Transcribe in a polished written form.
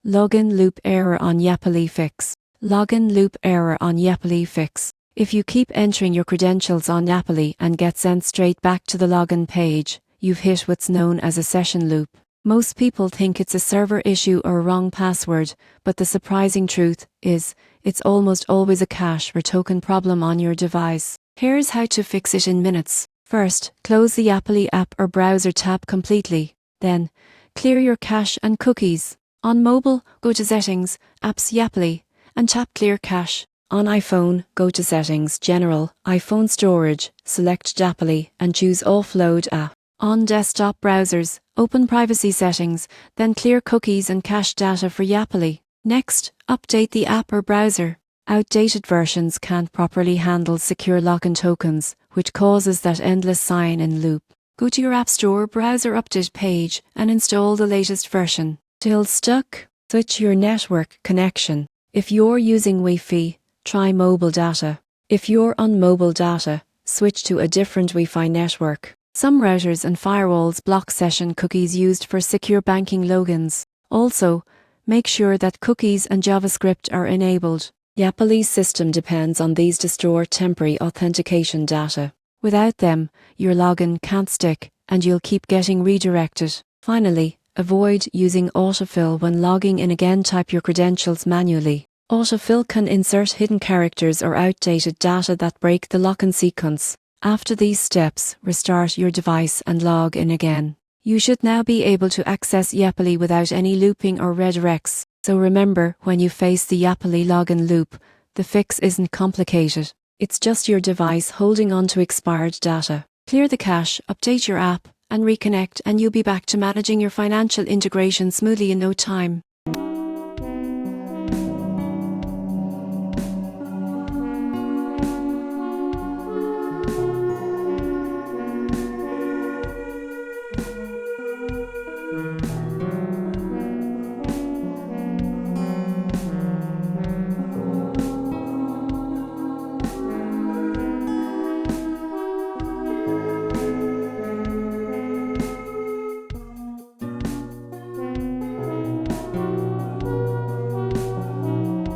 Login loop error on Yapily Fix. Login loop error on Yapily Fix. If you keep entering your credentials on Yapily and get sent straight back to the login page, you've hit what's known as a session loop. Most people think it's a server issue or a wrong password, but the surprising truth is, it's almost always a cache or token problem on your device. Here's how to fix it in minutes. First, close the Yapily app or browser tab completely. Then, clear your cache and cookies. On mobile, go to Settings, Apps Yapily, and tap Clear Cache. On iPhone, go to Settings, General, iPhone Storage, select Yapily, and choose Offload App. On desktop browsers, open Privacy Settings, then clear cookies and cache data for Yapily. Next, update the app or browser. Outdated versions can't properly handle secure login tokens, which causes that endless sign-in loop. Go to your App Store browser update page and install the latest version. Still stuck? Switch your network connection. If you're using Wi-Fi, try mobile data. If you're on mobile data, switch to a different Wi-Fi network. Some routers and firewalls block session cookies used for secure banking logins. Also, make sure that cookies and JavaScript are enabled. Yapily's system depends on these to store temporary authentication data. Without them, your login can't stick and you'll keep getting redirected. Finally, avoid using autofill when logging in. Again, type your credentials manually. Autofill can insert hidden characters or outdated data that break the login sequence. After these steps, restart your device and log in again. You should now be able to access Yapily without any looping or redirects. So remember, when you face the Yapily login loop, the fix isn't complicated. It's just your device holding on to expired data. Clear the cache, update your app, and reconnect, and you'll be back to managing your financial integration smoothly in no time.